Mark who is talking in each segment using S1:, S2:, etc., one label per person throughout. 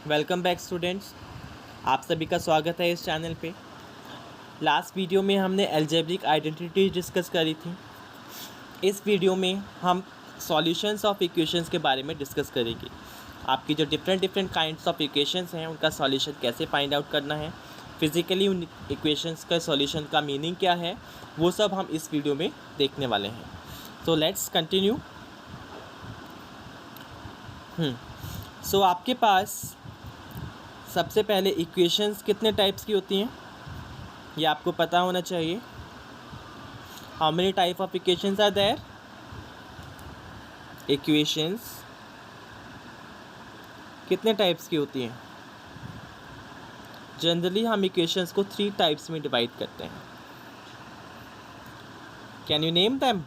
S1: Welcome back students, आप सभी का स्वागत है इस चैनल पे। लास्ट वीडियो में हमने अलजेब्रिक आइडेंटिटी डिस्कस करी थी। इस वीडियो में हम सॉल्यूशंस ऑफ इक्वेशंस के बारे में डिस्कस करेंगे। आपकी जो डिफरेंट काइंड्स ऑफ इक्वेशंस हैं उनका सॉल्यूशन कैसे फाइंड आउट करना है, फिज़िकली उन इक्वेशंस का सॉल्यूशन का मीनिंग क्या है, वो सब हम इस वीडियो में देखने वाले हैं। तो लेट्स कंटिन्यू। सो आपके पास सबसे पहले इक्वेशंस कितने टाइप्स की होती हैं ये आपको पता होना चाहिए। How many type of equations are there? Equations कितने टाइप्स की होती हैं? जनरली हम इक्वेशंस को 3 टाइप्स में डिवाइड करते हैं। Can you name them?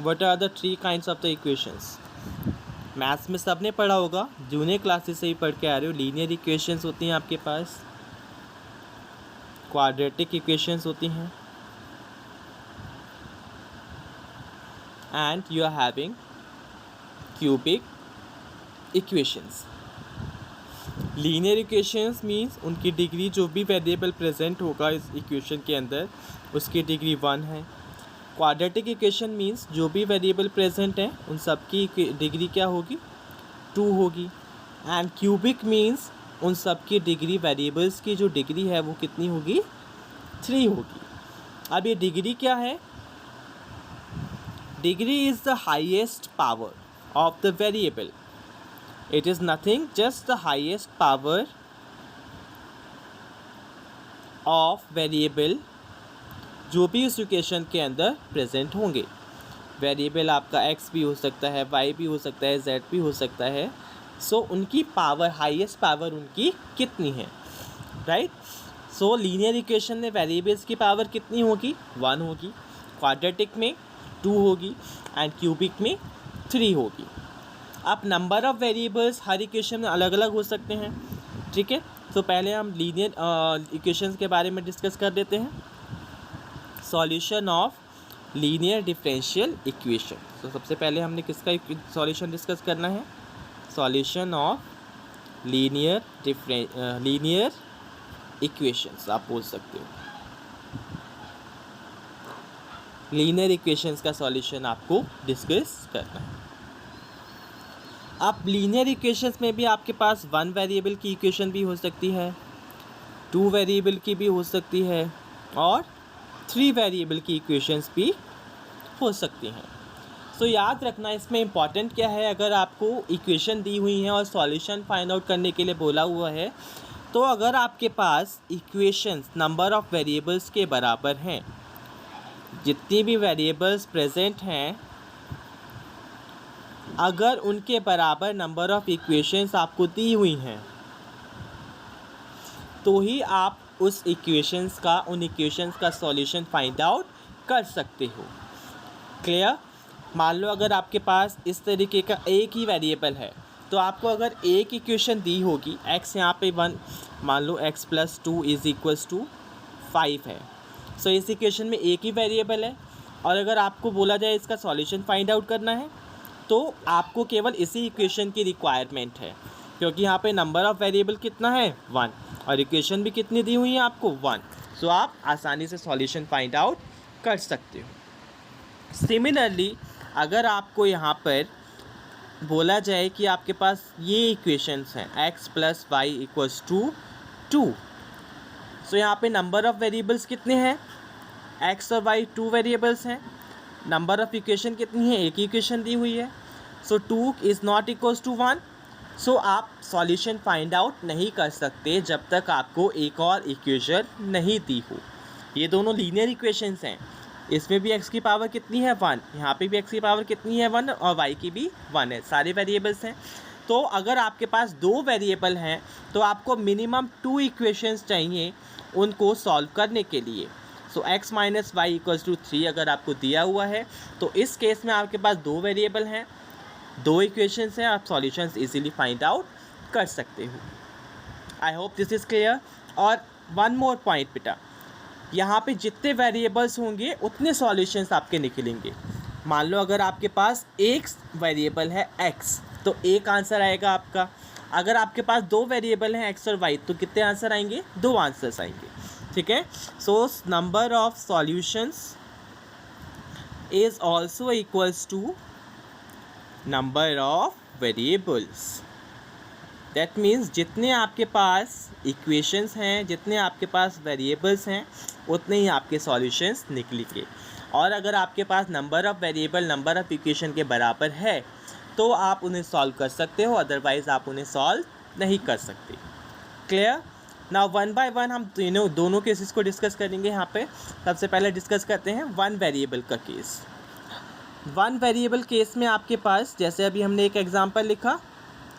S1: What are the 3 kinds of the equations? Maths में सबने पढ़ा होगा, जूनियर क्लासेस से ही पढ़ के आ रहे हो। लीनियर इक्वेशंस होती हैं आपके पास, क्वाड्रेटिक इक्वेशंस होती हैं, and you are having cubic equations. Linear equations means उनकी डिग्री, जो भी वेरिएबल प्रेजेंट होगा इस इक्वेशन के अंदर उसकी डिग्री 1 है। क्वाड्रेटिक इक्वेशन मीन्स जो भी वेरिएबल प्रेजेंट हैं उन सब की डिग्री क्या होगी? 2 होगी। एंड क्यूबिक मीन्स उन सब की डिग्री, वेरिएबल्स की जो डिग्री है वो कितनी होगी? 3 होगी। अब ये डिग्री क्या है? Degree is the highest power of the variable. It is nothing, just the highest power of variable जो भी उस इक्वेशन के अंदर प्रेजेंट होंगे। वेरिएबल आपका x भी हो सकता है, y भी हो सकता है, z भी हो सकता है। सो उनकी पावर, हाईएस्ट पावर उनकी कितनी है, राइट? सो लीनियर इक्वेशन में वेरिएबल्स की पावर कितनी होगी? 1 होगी। क्वाड्रेटिक में 2 होगी एंड क्यूबिक में 3 होगी। अब number of variables her equation में अलग अलग हो सकते हैं, ठीक है? तो पहले हम लीनियर इक्वेशंस के बारे में डिस्कस कर लेते हैं। Solution of linear differential equation. तो सबसे पहले हमने किसका सॉल्यूशन डिस्कस करना है? सॉल्यूशन ऑफ लीनियर इक्वेशंस आप बोल सकते हो। लीनियर इक्वेशंस का सॉल्यूशन आपको डिस्कस करना है। अब लीनियर इक्वेशंस में भी आपके पास 1 वेरिएबल की इक्वेशन भी हो सकती है, 2 वेरिएबल की भी हो सकती है और 3 वेरिएबल की इक्वेशंस भी हो सकती हैं। सो याद रखना, इसमें इम्पॉर्टेंट क्या है, अगर आपको इक्वेशन दी हुई है और सॉल्यूशन फाइंड आउट करने के लिए बोला हुआ है, तो अगर आपके पास इक्वेशंस नंबर ऑफ़ वेरिएबल्स के बराबर हैं, जितनी भी वेरिएबल्स प्रेजेंट हैं, अगर उनके बराबर नंबर ऑफ़ इक्वेशंस आपको दी हुई हैं तो ही आप उस इक्वेशंस का, उन इक्वेशंस का सॉल्यूशन फाइंड आउट कर सकते हो। क्लियर? मान लो अगर आपके पास इस तरीके का एक ही वेरिएबल है, तो आपको अगर एक इक्वेशन दी होगी, x यहाँ पे 1, मान लो x + 2 = 5 है। सो इस इक्वेशन में एक ही वेरिएबल है और अगर आपको बोला जाए इसका सॉल्यूशन फाइंड आउट करना है तो आपको केवल इसी इक्वेशन की रिक्वायरमेंट है, क्योंकि यहाँ पे नंबर ऑफ़ वेरिएबल कितना है? 1, और इक्वेशन भी कितनी दी हुई है आपको? 1। सो आप आसानी से सॉल्यूशन फाइंड आउट कर सकते हो। सिमिलरली अगर आपको यहाँ पर बोला जाए कि आपके पास ये इक्वेशंस हैं, x + y = 2, सो यहाँ पे नंबर ऑफ़ वेरिएबल्स कितने हैं? x और y 2 वेरिएबल्स हैं। नंबर ऑफ़ इक्वेशन कितनी है? एक ही इक्वेशन दी हुई है। सो 2 इज़ नॉट इक्वल्स टू 1। सो आप सॉल्यूशन फाइंड आउट नहीं कर सकते जब तक आपको एक और इक्वेशन नहीं दी हो। ये दोनों लीनियर इक्वेशंस हैं। इसमें भी x की पावर कितनी है? 1। यहाँ पे भी x की पावर कितनी है? 1, और y की भी 1 है। सारे वेरिएबल्स हैं। तो अगर आपके पास 2 वेरिएबल हैं तो आपको मिनिमम 2 इक्वेशंस चाहिए उनको सॉल्व करने के लिए। सो x - y = 3 अगर आपको दिया हुआ है तो इस केस में आपके पास 2 वेरिएबल हैं, 2 इक्वेशंस हैं, आप सॉल्यूशंस इजीली फाइंड आउट कर सकते हो। आई होप दिस इज़ क्लियर। और वन मोर पॉइंट बेटा, यहाँ पे जितने वेरिएबल्स होंगे उतने सॉल्यूशंस आपके निकलेंगे। मान लो अगर आपके पास एक वेरिएबल है x, तो एक आंसर आएगा आपका, अगर आपके पास दो वेरिएबल हैं एक्स और वाई तो कितने आंसर आएंगे, दो आंसर्स आएंगे, ठीक है। So number of solutions is also equals to number of variables. That means जितने आपके पास इक्वेशंस हैं, जितने आपके पास वेरिएबल्स हैं, उतने ही आपके सॉल्यूशंस निकलेंगे। और अगर आपके पास number of variable number of equation के बराबर है तो आप उन्हें सॉल्व कर सकते हो, अदरवाइज़ आप उन्हें सॉल्व नहीं कर सकते। Clear? Now one by one हम दोनों केसेस को डिस्कस करेंगे। यहाँ पे सबसे पहले डिस्कस करते हैं वन वेरिएबल का केस। वन वेरिएबल केस में आपके पास, जैसे अभी हमने एक एग्जांपल लिखा,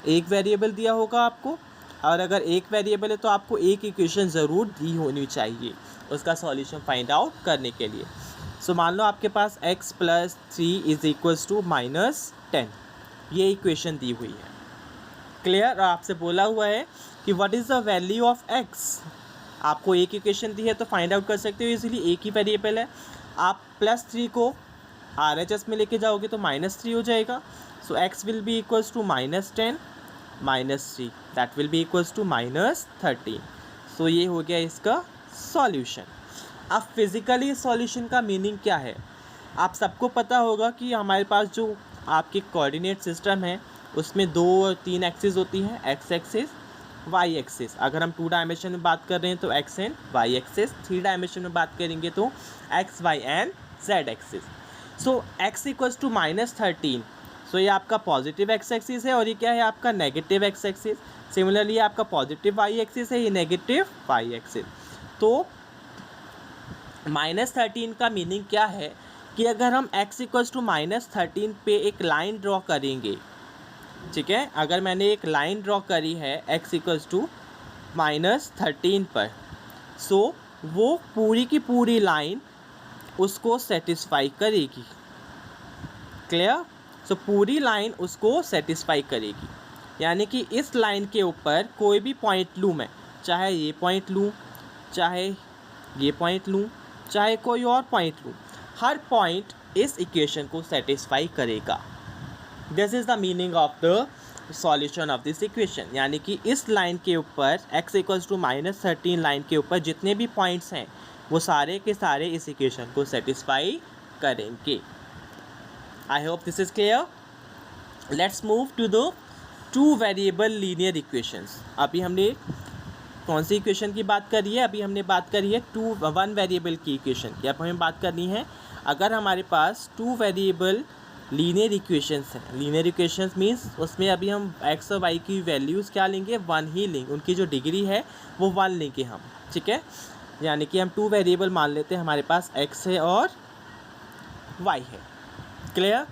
S1: एक वेरिएबल दिया होगा आपको, और अगर एक वेरिएबल है तो आपको एक इक्वेशन ज़रूर दी होनी चाहिए उसका सॉल्यूशन फाइंड आउट करने के लिए। सो मान लो आपके पास x + 3 इज इक्वल्स टू -10, ये इक्वेशन दी हुई है। क्लियर? और आपसे बोला हुआ है कि what is the value of x। आपको एक इक्वेशन दी है तो फाइंड आउट कर सकते हो, इजीली एक ही वेरिएबल है। आप +3 को RHS में लेके जाओगे तो -3 हो जाएगा। So x will be equals to -10 -3, that will be equals to -13। So ये हो गया इसका सॉल्यूशन। अब फिज़िकली सॉल्यूशन का मीनिंग क्या है? आप सबको पता होगा कि हमारे पास जो आपके कोऑर्डिनेट सिस्टम है उसमें 2 और 3 एक्सिस होती हैं, एक्स एक्सिस, वाई एक्सिस। अगर हम 2 डायमेंशन में बात कर रहे हैं तो X and Y axis, 3 dimension में बात करेंगे तो X Y and Z axis. So X equals to -13, so ये आपका पॉजिटिव एक्स एक्सिस है और ये क्या है, आपका नेगेटिव एक्स एक्सिस। सिमिलरली आपका पॉजिटिव वाई एक्सिस है, ये नेगेटिव वाई एक्सिस। तो -13 का मीनिंग क्या है कि अगर हम x इक्वल्स टू -13 पे एक लाइन ड्रॉ करेंगे, ठीक है, अगर मैंने एक लाइन ड्रॉ करी है x इक्वल्स टू -13 पर, सो वो पूरी की पूरी लाइन उसको सेटिस्फाई करेगी। क्लियर? सो पूरी लाइन उसको सेटिस्फाई करेगी, यानी कि इस लाइन के ऊपर कोई भी पॉइंट लूँ मैं, चाहे ये पॉइंट लूँ, चाहे ये पॉइंट लूँ, चाहे कोई और पॉइंट लूँ, हर पॉइंट इस इक्वेशन को सेटिस्फाई करेगा। This is the meaning of the solution of this equation, यानी कि इस लाइन के ऊपर x इक्वल्स टू -13 लाइन के ऊपर जितने भी पॉइंट्स हैं वो सारे के सारे इस इक्वेशन को सेटिस्फाई करेंगे। I hope this is clear. Let's move to the 2 variable linear equations. अभी हमने कौन सी इक्वेशन की बात करी है? अभी हमने बात करी है 1 वेरिएबल की इक्वेशन की। अब हमें बात करनी है, अगर हमारे पास 2 वेरिएबल लीनियर इक्वेशंस हैं। लीनियर इक्वेशंस मीन्स उसमें अभी हम x और y की वैल्यूज़ क्या लेंगे, 1 ही लेंगे, उनकी जो डिग्री है वो 1 लेंगे हम, ठीक है। यानी कि हम 2 वेरिएबल मान लेते हैं, हमारे पास x है और y है। क्लियर?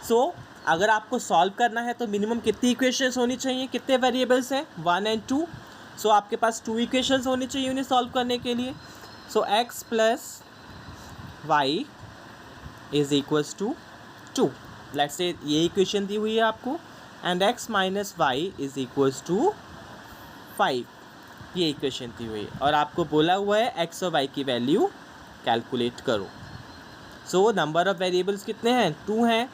S1: सो अगर आपको सॉल्व करना है तो मिनिमम कितनी इक्वेशंस होनी चाहिए, कितने वेरिएबल्स हैं, 1 और 2। सो आपके पास 2 इक्वेशंस होनी चाहिए उन्हें सॉल्व करने के लिए। So x + y is equals to 2। Let's say ये इक्वेशन दी हुई है आपको, and x - y is equals to 5, ये इक्वेशन दी हुई है, और आपको बोला हुआ है x और y की वैल्यू कैलकुलेट करो। सो नंबर ऑफ़ वेरिएबल्स कितने हैं, 2 हैं,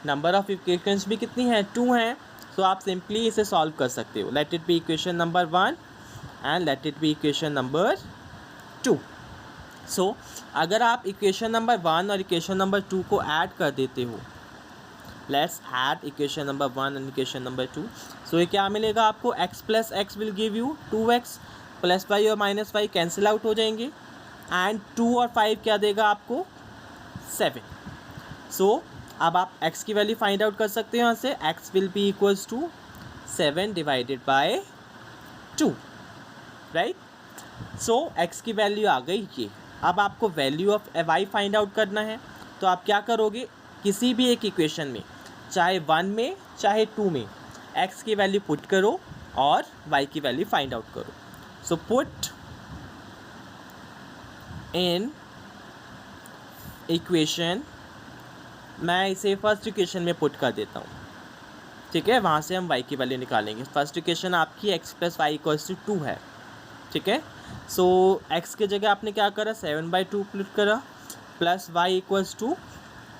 S1: नंबर ऑफ़ इक्वेशंस भी कितनी हैं, 2 हैं। सो आप सिंपली इसे सॉल्व कर सकते हो। Let it be equation number 1 and let it be equation number 2। सो अगर आप इक्वेशन नंबर 1 और इक्वेशन नंबर 2 को ऐड कर देते हो, let's add equation number 1 and equation number 2। सो ये क्या मिलेगा आपको, x + x will give you 2x, +y और -y कैंसिल आउट हो जाएंगे, एंड 2 और 5 क्या देगा आपको, 7। सो अब आप x की वैल्यू फाइंड आउट कर सकते हो यहाँ से, x will be equals to 7 divided by 2, right. So x की वैल्यू आ गई ये। अब आपको value of y find out करना है, तो आप क्या करोगे, किसी भी एक इक्वेशन में, चाहे 1 में चाहे 2 में, x की वैल्यू पुट करो और y की वैल्यू फाइंड आउट करो। सो पुट इन इक्वेशन, मैं इसे फर्स्ट इक्वेशन में पुट कर देता हूँ, ठीक है, वहाँ से हम y की वैल्यू निकालेंगे। फर्स्ट इक्वेशन आपकी x + y = 2 है, ठीक है। सो x के जगह आपने क्या करा, 7/2 पुट करा, +y =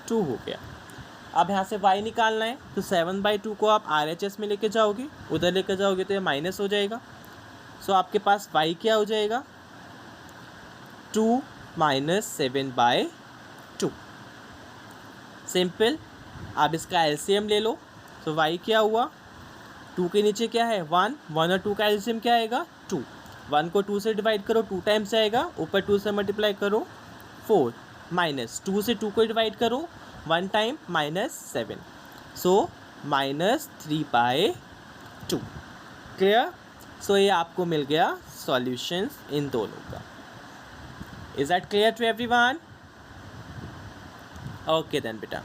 S1: 2 हो गया। अब यहाँ से y निकालना है, तो 7/2 को आप RHS में लेके जाओगे, उधर लेके जाओगे तो ये माइनस हो जाएगा। सो आपके पास y क्या हो जाएगा, 2 - 7/2। सिंपल। आप इसका एलसीएम ले लो, तो y क्या हुआ, 2 के नीचे क्या है 1, 1 और 2 का एलसीएम क्या आएगा 2। 1 को 2 से डिवाइड करो 2 टाइम्स आएगा, ऊपर 2 से मल्टीप्लाई करो 4, माइनस 2 से 2 को डिवाइड करो 1 टाइम -7, सो -3/2। क्लियर। सो ये आपको मिल गया सॉल्यूशंस इन दोनों का। Is that clear to everyone? Okay then बेटा।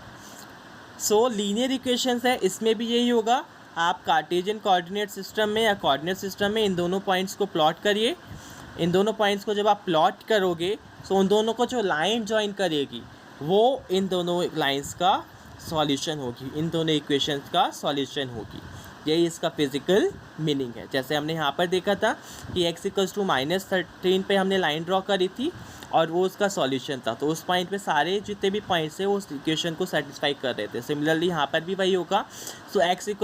S1: सो लीनियर इक्वेशंस है, इसमें भी यही होगा। आप कार्टेशियन कोऑर्डिनेट सिस्टम में या कोऑर्डिनेट सिस्टम में इन दोनों पॉइंट्स को प्लॉट करिए। इन दोनों पॉइंट्स को जब आप प्लॉट करोगे, सो उन दोनों को जो लाइन ज्वाइन करेगी वो इन दोनों लाइंस का सॉल्यूशन होगी, इन दोनों इक्वेशंस का सॉल्यूशन होगी। यही इसका फिजिकल मीनिंग है। जैसे हमने यहाँ पर देखा था कि x = -13 पे हमने लाइन ड्रॉ करी थी और वो उसका सॉल्यूशन था, तो उस पॉइंट पे सारे जितने भी पॉइंट्स है वो उस इक्वेशन को सेटिस्फाई कर रहे थे। सिमिलरली यहाँ पर भी वही होगा। सो x =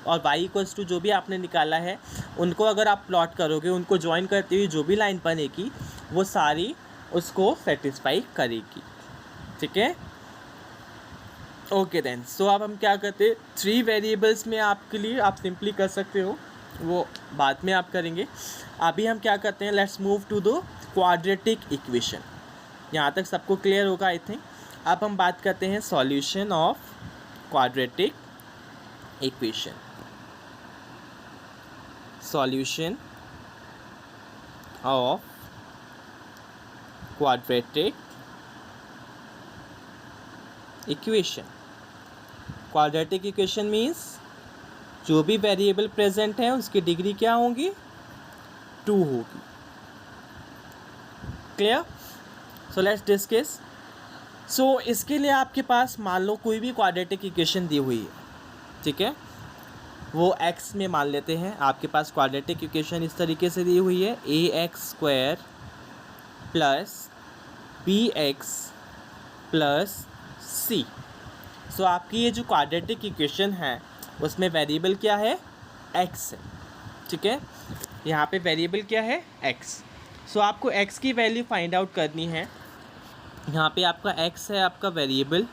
S1: और y = जो भी आपने निकाला है उनको अगर आप प्लॉट करोगे, उनको ज्वाइन करते हुए जो भी लाइन बनेगी वो सारी उसको सेटिस्फाई करेगी। ठीक है, ओके देन। सो अब हम क्या करते हैं, 3 वेरिएबल्स में आपके लिए आप सिंपली कर सकते हो, वो बाद में आप करेंगे। अभी हम क्या करते हैं, let's move to the quadratic equation. यहाँ तक सबको क्लियर होगा आई थिंक। अब हम बात करते हैं solution of quadratic equation. Solution of quadratic equation. Quadratic equation means जो भी वेरिएबल प्रेजेंट है उसकी डिग्री क्या होगी, 2 होगी। Clear. So let's discuss. So इसके लिए आपके पास मान लो कोई भी क्वाड्रेटिक इक्वेशन दी हुई है, ठीक है, वो x में मान लेते हैं। आपके पास क्वाड्रेटिक इक्वेशन इस तरीके से दी हुई है, ax² + bx + c। सो आपकी ये जो क्वाड्रेटिक इक्वेशन है उसमें वेरिएबल क्या है, x है। ठीक है, यहाँ पे वेरिएबल क्या है, x। सो आपको x की वैल्यू फाइंड आउट करनी है। यहाँ पे आपका x है आपका वेरिएबल,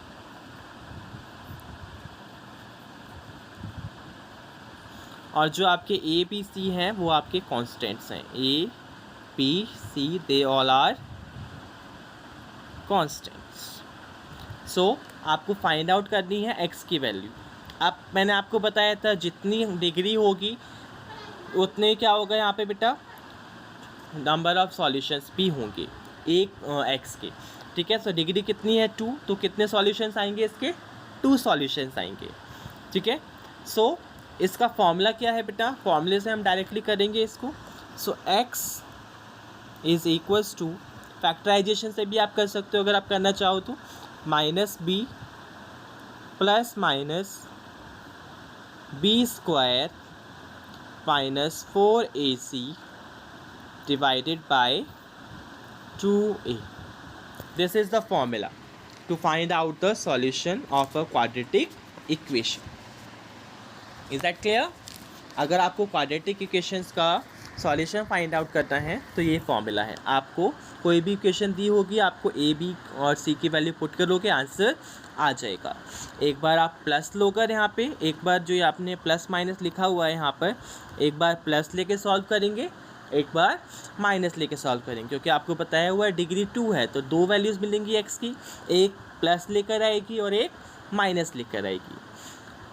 S1: और जो आपके a b c हैं वो आपके कॉन्स्टेंट्स हैं। a b c they all are constants. So आपको फाइंड आउट करनी है x की वैल्यू। अब मैंने आपको बताया था जितनी डिग्री होगी उतने क्या होगा यहाँ पे बेटा, नंबर ऑफ सॉल्यूशंस भी होंगे एक x के। ठीक है, सो डिग्री कितनी है 2, तो कितने सॉल्यूशंस आएंगे इसके, 2 सॉल्यूशंस आएंगे। ठीक है, सो इसका फॉर्मूला क्या है बेटा, फॉर्मूले से हम डायरेक्टली करेंगे इसको। सो x = फैक्टराइजेशन से भी आप कर सकते हो अगर आप करना चाहो तो, -b ± b² - 4ac / 2a. This is the formula to find out the solution of a quadratic equation. Is that clear? अगर आपको क्वाड्रेटिक इक्वेशंस का सॉल्यूशन फाइंड आउट करना है तो ये फॉर्मूला है। आपको कोई भी इक्वेशन दी होगी, आपको a b और c की वैल्यू पुट करोगे, आंसर आ जाएगा। एक बार आप प्लस लोकर यहाँ पे, एक बार जो आपने प्लस माइनस लिखा हुआ है यहाँ पर, एक बार प्लस लेके सॉल्व करेंगे, एक बार माइनस लेके सॉल्व करेंगे, क्योंकि आपको बताया हुआ है डिग्री 2 है तो 2 वैल्यूज़ मिलेंगी x की, एक प्लस लेकर आएगी और एक माइनस लेकर आएगी।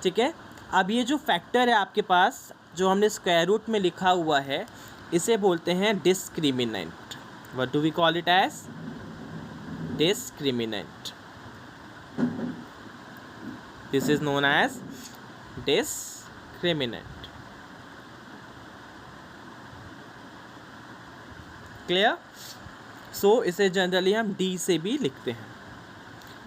S1: ठीक है, अब ये जो फैक्टर है आपके पास जो हमने स्क्वायर रूट में लिखा हुआ है इसे बोलते हैं discriminant. What do we call it as, discriminant. This is known as discriminant. Clear. So इसे जनरली हम d से भी लिखते हैं।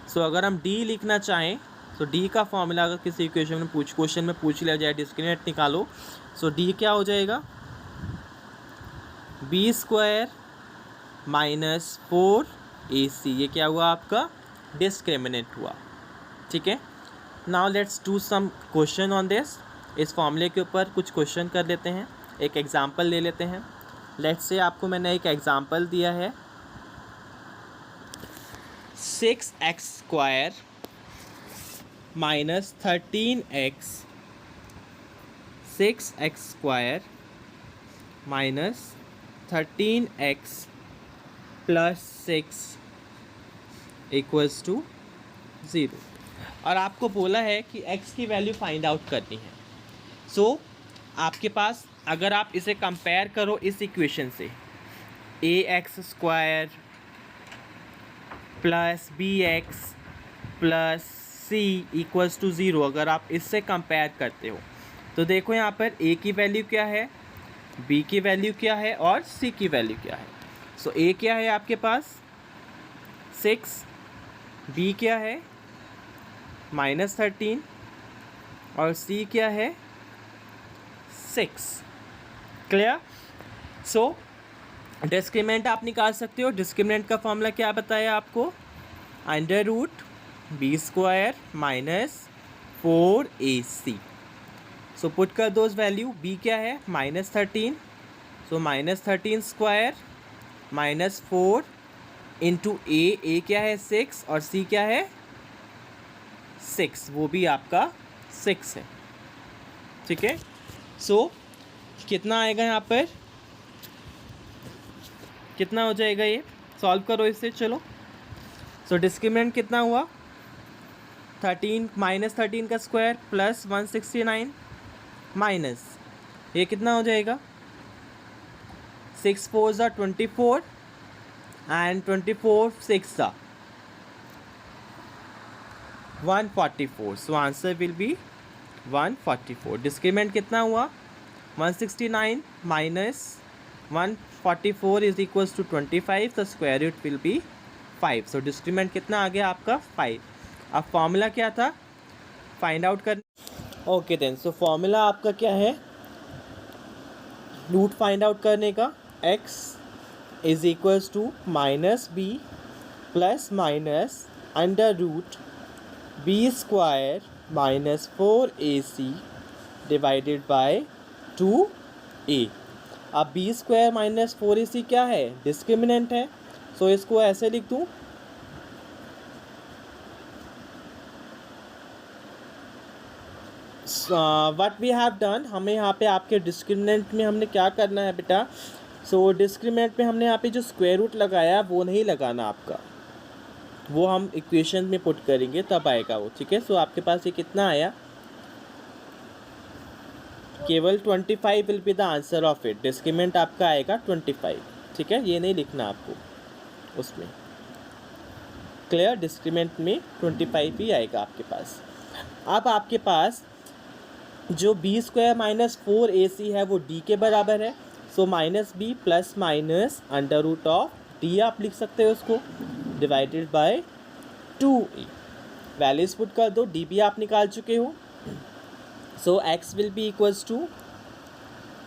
S1: सो अगर हम d लिखना चाहें तो d का फॉर्मूला अगर किसी क्वेश्चन में क्वेश्चन में पूछ लिया जाए डिस्क्रिमिनेंट निकालो, सो d क्या हो जाएगा, b² - 4ac। ये क्या हुआ आपका, डिस्क्रिमिनेंट हुआ। ठीक है, now let's do some question on this. इस फॉर्मूले के ऊपर कुछ क्वेश्चन कर लेते हैं, एक एग्जांपल ले लेते हैं। लेट्स से आपको मैंने एक एग्जांपल दिया है 6x² minus 13x, 6x² minus 13x plus 6 equals to 0। और आपको बोला है कि x की वैल्यू फाइंड आउट करनी है। सो आपके पास अगर आप इसे कंपेयर करो इस इक्वेशन से, ax² plus bx plus c equals to 0, अगर आप इससे कंपेयर करते हो तो देखो यहाँ पर a की वैल्यू क्या है, b की वैल्यू क्या है और c की वैल्यू क्या है। सो a क्या है आपके पास 6, b क्या है -13 और c क्या है 6। क्लियर? सो डिस्क्रिमिनेंट आप निकाल सकते हो। डिस्क्रिमिनेंट का फॉर्मूला क्या बताया आपको, √b² minus 4ac। So put कर दो वैल्यू, b क्या है -13, सो -13² माइनस 4 इंटू a क्या है 6 और c क्या है 6, वो भी आपका 6 है। ठीक है, सो कितना आएगा यहाँ पर, कितना हो जाएगा, ये सॉल्व करो इससे। चलो, सो डिस्क्रिमिनेंट कितना हुआ 13 -13 का स्क्वायर प्लस 169 माइनस ये कितना हो जाएगा 6 4 ज़ा 24 एंड 24 6 ज़ा 144। So answer will be 144। Discriminant कितना हुआ 169 minus 144 is equals to 25, the square root will be 5। So discriminant कितना आ गया आपका 5। अब फॉर्मूला क्या था फाइंड आउट कर, ओके देन। सो फॉर्मूला आपका क्या है रूट फाइंड आउट करने का, x is equals to -b plus minus √b² minus 4ac divided by 2a। अब b² माइनस 4ac क्या है डिस्क्रिमिनेंट है, सो इसको ऐसे लिख दूँ व्हाट वी हैव डन। हमें यहाँ पे आपके डिस्क्रिमिनेंट में हमने क्या करना है बेटा, सो डिस्क्रिमिनेंट में हमने यहाँ पे जो स्क्वायर रूट लगाया वो नहीं लगाना आपका, वो हम इक्वेशन में पुट करेंगे तब आएगा वो। ठीक है, सो आपके पास ये कितना आया, केवल 25 will be the answer of it. Discriminant आपका आएगा 25। ठीक है, ये नहीं लिखना आपको उसमें। क्लियर? डिस्क्रिमिनेंट में 25 ही आएगा आपके पास। अब आपके पास जो b² माइनस 4ac है वो d के बराबर है, सो -b प्लस माइनस √d आप लिख सकते हो उसको divided by 2a। Values put कर दो, d भी आप निकाल चुके हो। So x will be equals to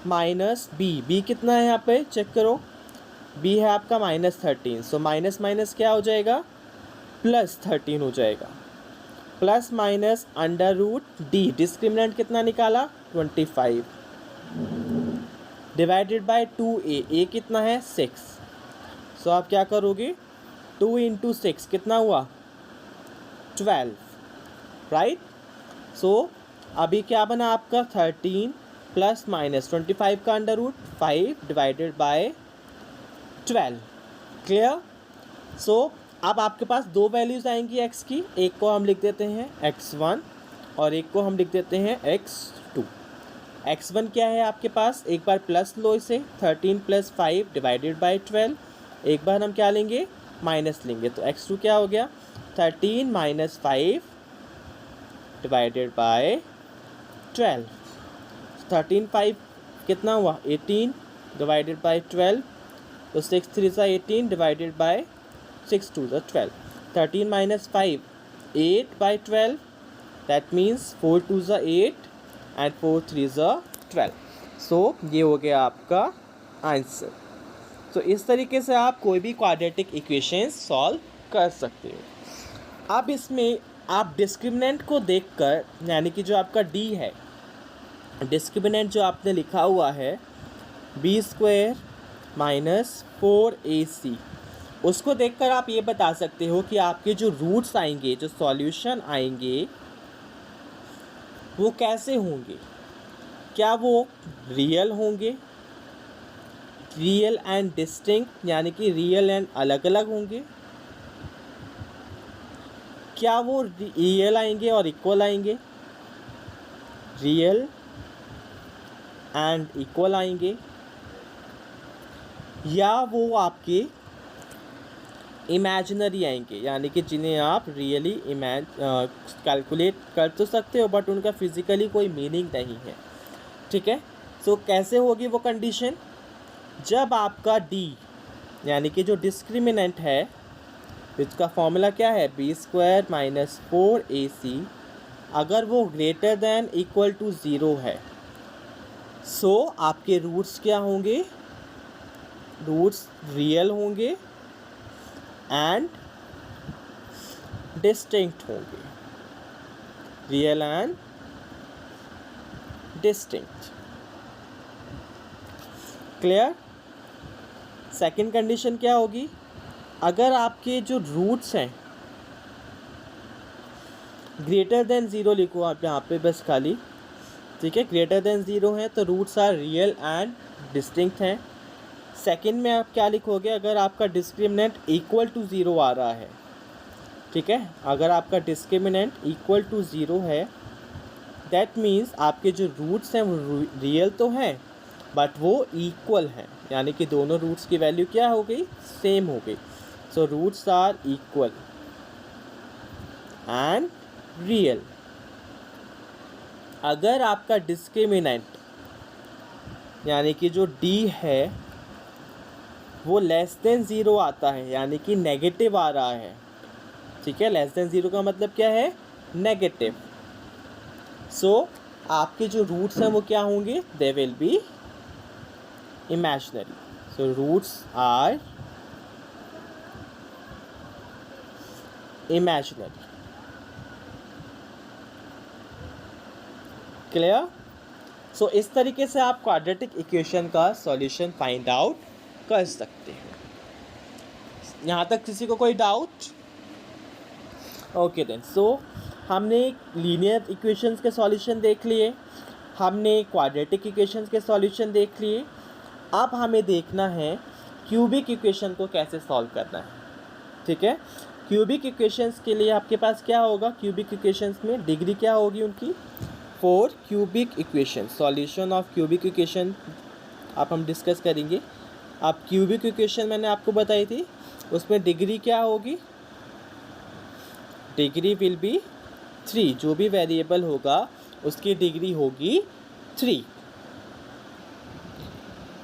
S1: -b कितना है यहाँ पे चेक करो, b है आपका -13, सो माइनस माइनस क्या हो जाएगा +13 हो जाएगा, प्लस माइनस √d डिस्क्रिमिनेंट कितना निकाला 25 डिवाइडेड बाय 2a, a कितना है 6। सो आप क्या करोगे 2 × 6 कितना हुआ 12, राइट। सो अभी क्या बना आपका 13 प्लस माइनस 25 का √5 डिवाइडेड बाय 12। क्लियर? सो अब आपके पास दो वैल्यूज़ आएंगी x की, एक को हम लिख देते हैं x1 और एक को हम लिख देते हैं x2। x1 क्या है आपके पास, एक बार प्लस लो इसे 13 + 5 डिवाइडेड बाय 12, एक बार हम क्या लेंगे माइनस लेंगे, तो x2 क्या हो गया 13 - 5 डिवाइडेड बाय 12। 13 5 कितना हुआ 18 डिवाइडेड बाय 12, तो 6 3 ज़ा 18 डिवाइडेड बाय 6 2 ज़ा 12। 13 - 5 8 बाय 12, दैट मीन्स 4 2 ज़ा 8 एंड 4 3 ज़ा 12। सो ये हो गया आपका आंसर। तो इस तरीके से आप कोई भी क्वाड्रेटिक इक्वेशन सॉल्व कर सकते हो। अब इसमें आप डिस्क्रिमिनेंट को देखकर, यानी कि जो आपका डी है, डिस्क्रिमिनेंट जो आपने लिखा हुआ है b² माइनस 4ac, उसको देखकर आप ये बता सकते हो कि आपके जो रूट्स आएंगे, जो सॉल्यूशन आएंगे, वो कैसे होंगे। क्या वो रियल होंगे, रियल एंड डिस्टिंक्ट, यानी कि रियल एंड अलग अलग होंगे, क्या वो रियल आएंगे और इक्वल आएंगे, रियल एंड इक्वल आएंगे, या वो आपके इमेजिनरी आएंगे, यानी कि जिन्हें आप रियली कैलकुलेट कर तो सकते हो बट उनका फिज़िकली कोई मीनिंग नहीं है। ठीक है, सो कैसे होगी वो कंडीशन, जब आपका डी यानी कि जो डिस्क्रिमिनेंट है, इसका फॉर्मूला क्या है b² माइनस 4ac, अगर वो ग्रेटर देन इक्वल टू 0 है, सो आपके रूट्स क्या होंगे, रूट्स रियल होंगे एंड डिस्टिंक्ट होंगे, real and distinct. Clear. Second condition क्या होगी, अगर आपके जो रूट्स हैं ग्रेटर देन 0, लिखो आप यहाँ पे बस खाली, ठीक है, ग्रेटर देन 0 है तो roots are real and distinct हैं। सेकंड में आप क्या लिखोगे, अगर आपका डिस्क्रिमिनेंट इक्वल टू 0 आ रहा है, ठीक है, अगर आपका डिस्क्रिमिनेंट इक्वल टू 0 है, दैट मीन्स आपके जो रूट्स हैं वो रियल तो हैं बट वो इक्वल हैं, यानी कि दोनों रूट्स की वैल्यू क्या हो गई, सेम हो गई। So roots are equal and real. अगर आपका डिस्क्रिमिनेंट यानी कि जो d है वो लेस देन 0 आता है, यानी कि नेगेटिव आ रहा है, ठीक है, लेस देन 0 का मतलब क्या है, नेगेटिव। सो आपके जो रूट्स हैं वो क्या होंगे, they will be imaginary. So roots are imaginary. Clear? So इस तरीके से आप क्वाड्रेटिक इक्वेशन का सॉल्यूशन फाइंड आउट कर सकते हैं। यहाँ तक किसी को कोई डाउट? ओके देन, सो हमने लीनियर इक्वेशंस के सॉल्यूशन देख लिए, हमने क्वाड्रेटिक इक्वेशंस के सॉल्यूशन देख लिए। अब हमें देखना है क्यूबिक इक्वेशन को कैसे सॉल्व करना है। ठीक है, क्यूबिक इक्वेशंस के लिए आपके पास क्या होगा, क्यूबिक इक्वेशंस में डिग्री क्या होगी उनकी, 4 cubic equation, solution of cubic equation आप हम डिस्कस करेंगे। अब क्यूबिक इक्वेशन मैंने आपको बताई थी, उसमें डिग्री क्या होगी, डिग्री विल बी 3, जो भी वेरिएबल होगा उसकी डिग्री होगी 3।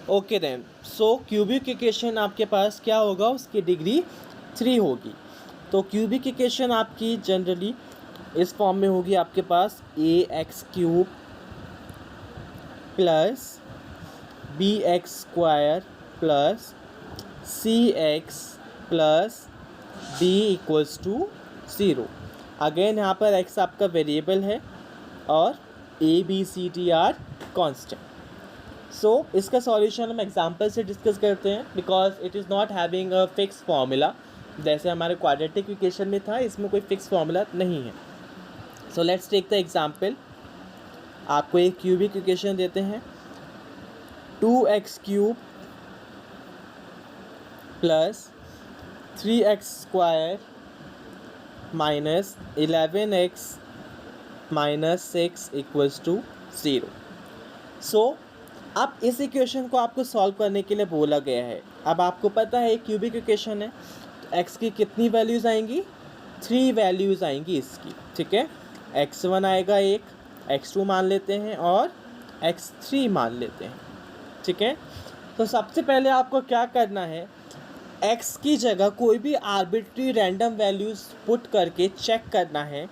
S1: Okay then, so cubic equation आपके पास क्या होगा, उसकी डिग्री 3 होगी। तो क्यूबिक इक्वेशन आपकी जनरली इस फॉर्म में होगी आपके पास ax³ plus bx² plus cx plus d equals to 0। Again यहाँ पर x आपका वेरिएबल है और a b c d are constant. So इसका सॉल्यूशन हम एग्जांपल से डिस्कस करते हैं, because it is not having a fix formula, जैसे हमारे क्वाड्रेटिक इक्वेशन में था, इसमें कोई फिक्स फार्मूला नहीं है। So let's take the example. आपको एक क्यूबिक इक्वेशन देते हैं, 2x³ plus 3x² minus 11x minus 6 equals to 0। So अब इस इक्वेशन को आपको सॉल्व करने के लिए बोला गया है। अब आपको पता है क्यूबिक इक्वेशन है तो x की कितनी वैल्यूज़ आएंगी, 3 वैल्यूज़ आएंगी इसकी। ठीक है, x1 आएगा 1, x2 मान लेते हैं और x3 मान लेते हैं। ठीक है, तो सबसे पहले आपको क्या करना है, x की जगह कोई भी आर्बिट्री रैंडम वैल्यूज़ पुट करके चेक करना है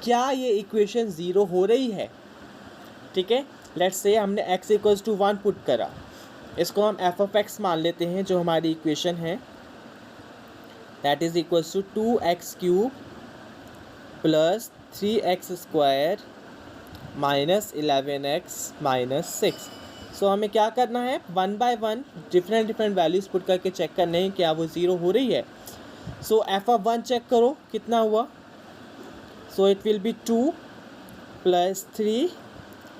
S1: क्या ये इक्वेशन 0 हो रही है। ठीक है, लेट्स से हमने x इक्वल्स टू 1 पुट करा, इसको हम f(x) मान लेते हैं जो हमारी इक्वेशन है, that is equals to 2x³ plus 3x² minus 11x minus 6। So हमें क्या करना है, 1 बाय 1 डिफरेंट वैल्यूज़ पुट करके चेक करने हैं क्या वो ज़ीरो हो रही है। सो f(1) चेक करो कितना हुआ। So it will be 2 plus 3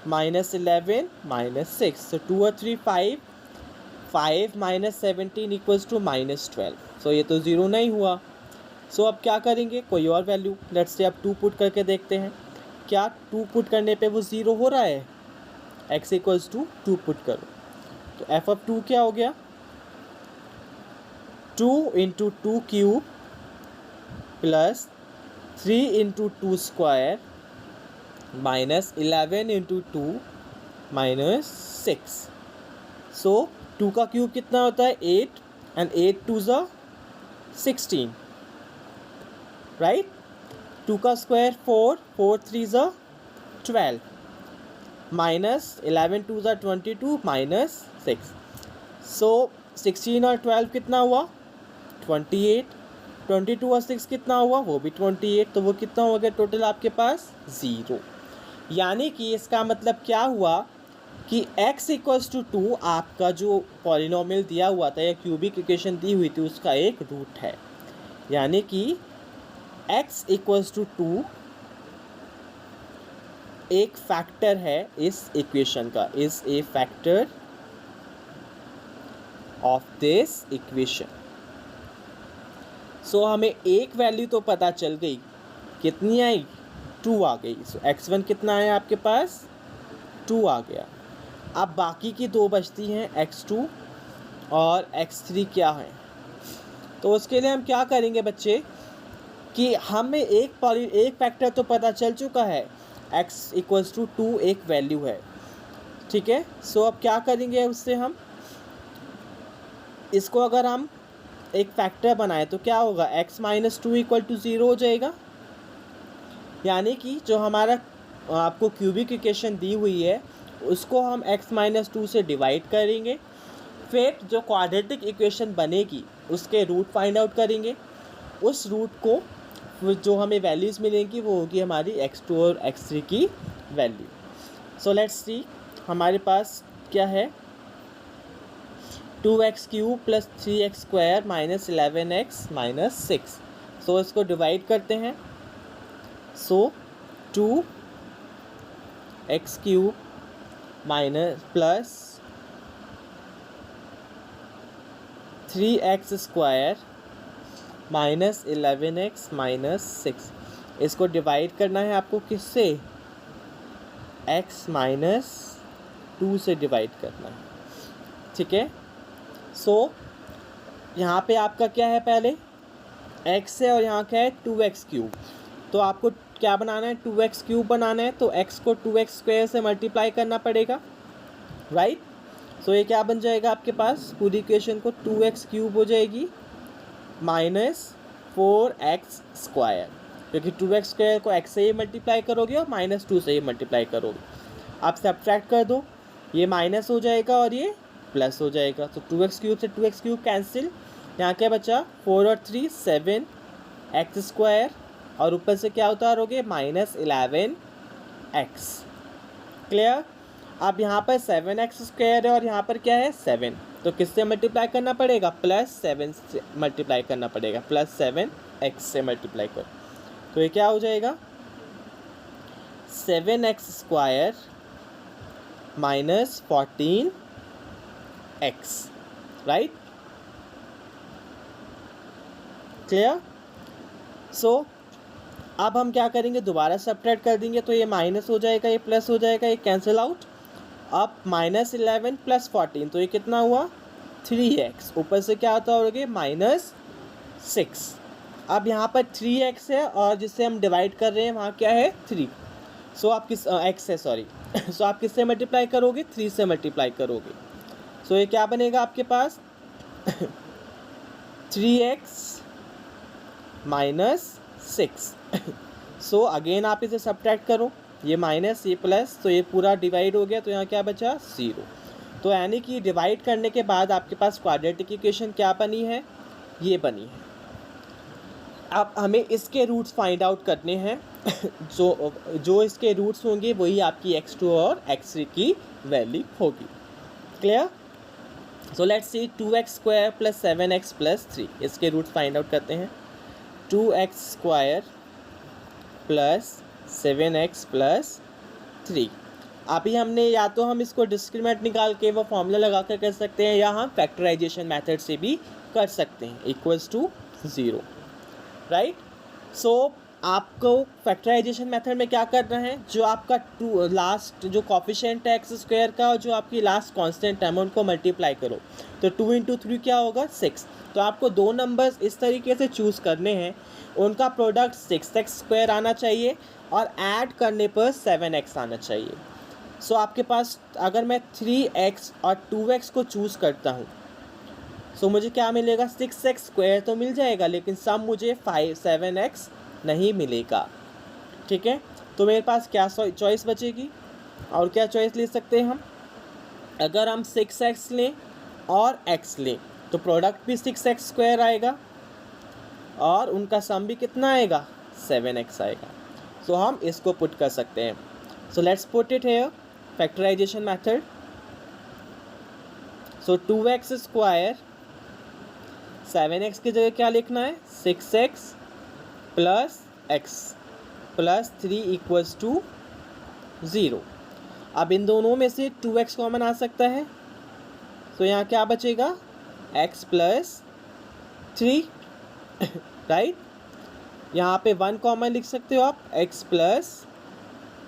S1: minus 11 minus 6। सो 2 और 3 5, 5 माइनस 17 इक्वल्स टू माइनस 12। सो ये तो ज़ीरो नहीं हुआ। सो अब क्या करेंगे, कोई और वैल्यू, लेट्स से अब 2 पुट करके देखते हैं क्या 2 पुट करने पे वो ज़ीरो हो रहा है। x इक्वल्स टू 2 पुट करो तो f(2) क्या हो गया, 2 into 2 cube plus 3 into 2 square minus 11 into 2 minus 6। सो 2 का क्यूब कितना होता है 8 एंड 8 2 ज़ा 16 राइट। 2 का स्क्वायर 4, 4 3 ज़ा 12 माइनस 11 2 ज़ा 22 माइनस 6। सो 16 और 12 कितना हुआ 28, 22 और 6 कितना हुआ वो भी 28। तो वो कितना हो गया टोटल आपके पास 0। यानी कि इसका मतलब क्या हुआ कि x इक्वल्स टू 2 आपका जो पॉलिनोमियल दिया हुआ था या क्यूबिक इक्वेशन दी हुई थी उसका एक रूट है। यानी कि x इक्वल्स टू 2 एक फैक्टर है इस इक्वेशन का, is a factor of this equation. So हमें एक वैल्यू तो पता चल गई, कितनी आई 2 आ गई। सो x1 कितना आया आपके पास 2 आ गया। अब बाकी की दो बचती हैं x2 और x3 क्या है। तो उसके लिए हम क्या करेंगे बच्चे कि हमें एक फैक्टर तो पता चल चुका है, x इक्वल्स टू 2 एक वैल्यू है, ठीक है। सो अब क्या करेंगे उससे, हम इसको अगर हम एक फैक्टर बनाए तो क्या होगा, x माइनस 2 इक्वल टू 0 हो जाएगा। यानी कि जो हमारा आपको क्यूबिक इक्वेशन दी हुई है उसको हम x माइनस 2 से डिवाइड करेंगे, फिर जो क्वाड्रेटिक इक्वेशन बनेगी उसके रूट फाइंड आउट करेंगे। उस रूट को जो हमें वैल्यूज़ मिलेंगी वो होगी हमारी x2 और x3 की वैल्यू। सो लेट्स सी हमारे पास क्या है, 2x³ plus 3x² minus 11x minus 6। सो इसको डिवाइड करते हैं। सो 2x³ minus plus 3x² minus 11x minus 6, इसको डिवाइड करना है आपको किससे, x माइनस 2 से डिवाइड करना है, ठीक है। सो यहाँ पे आपका क्या है, पहले x है और यहाँ क्या है 2x³। तो आपको क्या बनाना है 2x³ बनाना है, तो x को 2x² से मल्टीप्लाई करना पड़ेगा राइट। सो ये क्या बन जाएगा आपके पास, पूरी इक्वेशन को 2x³ हो जाएगी माइनस 4x², क्योंकि 2x² को x से ही मल्टीप्लाई करोगे और माइनस 2 से ही मल्टीप्लाई करोगे। आप सब्ट्रैक्ट कर दो, ये माइनस हो जाएगा और ये प्लस हो जाएगा। तो 2x³ से 2x³ कैंसिल, यहाँ क्या बचा 4 और 3 7x² और ऊपर से क्या उतारोगे माइनस 11x। क्लियर। अब यहाँ पर 7x² है और यहाँ पर क्या है 7, तो किससे मल्टीप्लाई करना पड़ेगा, प्लस 7 से मल्टीप्लाई करना पड़ेगा, प्लस 7x से मल्टीप्लाई कर। तो ये क्या हो जाएगा 7x² minus 14x right. Clear. सो अब हम क्या करेंगे, दोबारा सब्ट्रैक्ट कर देंगे, तो ये माइनस हो जाएगा, ये प्लस हो जाएगा, ये कैंसिल आउट। अब माइनस 11 प्लस 14, तो ये कितना हुआ 3x, ऊपर से क्या होता होगा माइनस 6। अब यहाँ पर 3x है और जिससे हम डिवाइड कर रहे हैं वहाँ क्या है 3। सो आप किस x है सॉरी सो आप किससे मल्टीप्लाई करोगे 3 से मल्टीप्लाई करोगे। सो ये क्या बनेगा आपके पास 3x माइनस 6। सो अगेन आप इसे सब्ट्रैक्ट करो, ये माइनस ये प्लस, तो ये पूरा डिवाइड हो गया, तो यहाँ क्या बचा 0। तो यानी कि डिवाइड करने के बाद आपके पास क्वाड्रेटिक इक्वेशन क्या बनी है, ये बनी है। अब हमें इसके रूट्स फाइंड आउट करने हैं जो इसके रूट्स होंगे वही आपकी x2 और x3 की वैल्यू होगी। Clear? So let's see 2x² + 7x + 3, इसके रूट्स फाइंड आउट करते हैं। 2x² + 7x + 3, अभी हमने या तो हम इसको डिस्क्रिमिनेंट निकाल के वो फॉर्मूला लगा कर सकते हैं, या हम फैक्टराइजेशन मेथड से भी कर सकते हैं, = 0, राइट। सो आपको फैक्टराइजेशन मेथड में क्या करना है, जो आपका लास्ट जो कॉफिशिएंट है x² का और जो आपकी लास्ट कांस्टेंट है उनको मल्टीप्लाई करो, तो 2 × 3 क्या होगा, 6। तो आपको दो नंबर्स इस तरीके से चूज़ करने हैं, उनका प्रोडक्ट 6x² आना चाहिए और ऐड करने पर 7x आना चाहिए। सो आपके पास अगर मैं 3x और 2x को चूज़ करता हूँ, सो मुझे क्या मिलेगा, 6x² तो मिल जाएगा, लेकिन सम मुझे 7x नहीं मिलेगा। ठीक है, तो मेरे पास क्या चॉइस बचेगी, और क्या चॉइस ले सकते हैं हम, अगर हम 6x लें और x लें तो प्रोडक्ट भी 6x² आएगा और उनका सम भी कितना आएगा, 7x आएगा। सो हम इसको पुट कर सकते हैं। So let's put it here, factorization method. So 2x², 7x की जगह क्या लिखना है, 6x + x + 3 = 0। अब इन दोनों में से 2x कॉमन आ सकता है, तो यहाँ क्या बचेगा, x + 3, राइट। यहाँ पे 1 कॉमन लिख सकते हो आप, x +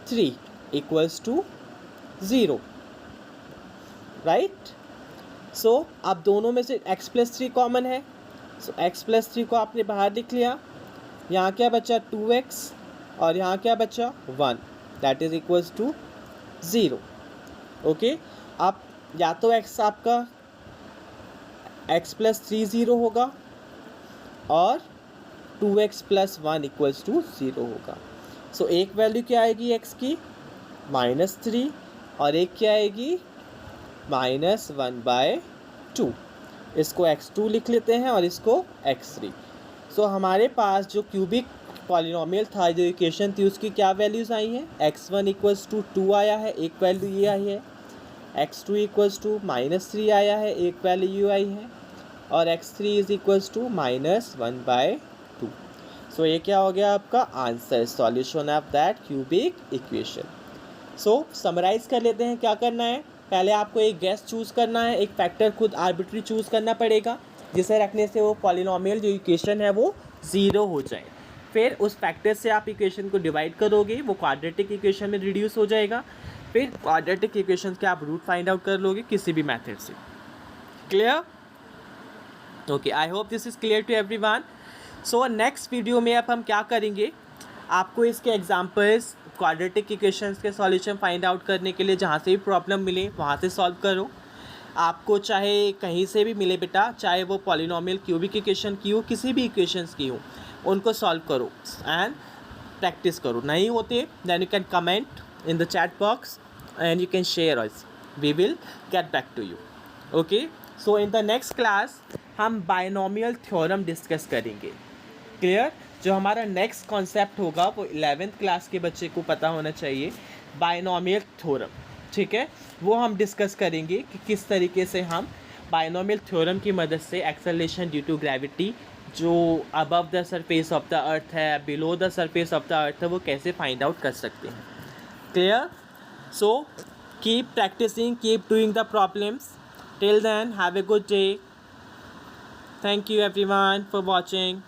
S1: 3 = 0, राइट। सो अब दोनों में से x + 3 कॉमन है, सो x + 3 को आपने बाहर लिख लिया। यहाँ क्या बचा, 2x, और यहाँ क्या बचा, 1, दैट इज = 0। ओके, अब या तो x आपका x + 3 0 होगा और 2x + 1 = 0 होगा। सो एक वैल्यू क्या आएगी x की, -3, और एक क्या आएगी, -1/2। इसको x2 लिख लेते हैं और इसको x3। सो हमारे पास जो क्यूबिक पॉलिनोमियल था, जो इक्वेशन थी, उसकी क्या वैल्यूज़ आई हैं, x1 = 2 आया है, एक वैल्यू ये आई है, x2 = -3 आया है, एक वैल्यू ये आई है, और x3 = -1/2। सो ये क्या हो गया आपका answer, solution of that cubic equation. So summarize कर लेते हैं, क्या करना है, पहले आपको एक गैस चूज़ करना है, एक फैक्टर खुद आर्बिट्री चूज़ करना पड़ेगा, जिसे रखने से वो पॉलिनोमियल जो इक्वेशन है वो 0 हो जाए। फिर उस फैक्टर से आप इक्वेशन को डिवाइड करोगे, वो क्वाड्रेटिक इक्वेशन में रिड्यूस हो जाएगा। फिर क्वाड्रेटिक इक्वेशन के आप रूट फाइंड आउट कर लोगे किसी भी मेथड से। Clear? Okay, I hope this is clear to everyone. So next video में अब हम क्या करेंगे, आपको इसके एग्जांपल्स, क्वाड्रेटिक इक्वेशंस के सॉल्यूशन फाइंड आउट करने के लिए जहाँ से भी प्रॉब्लम मिले वहाँ से सॉल्व करो। आपको चाहे कहीं से भी मिले बेटा, चाहे वो पॉलिनोमियल क्यूबिक इक्वेशन की हो, किसी भी इक्वेशंस की हो, उनको सॉल्व करो एंड प्रैक्टिस करो। नहीं होते then you can comment in the chat box and you can share us, we will get back to you. Okay, so in the next class हम बायनोमियल थ्योरम डिस्कस करेंगे। Clear? जो हमारा next concept होगा वो 11th class के बच्चे को पता होना चाहिए, बायनोमियल थ्योरम। ठीक है, वो हम डिस्कस करेंगे कि किस तरीके से हम बायनोमियल थ्योरम की मदद से एक्सेलरेशन ड्यू टू ग्रेविटी जो above the surface of the earth है, below the surface of the earth है, वो कैसे फाइंड आउट कर सकते हैं। Clear? So keep practising, keep doing the problems. Till then have a good day. Thank you everyone for watching.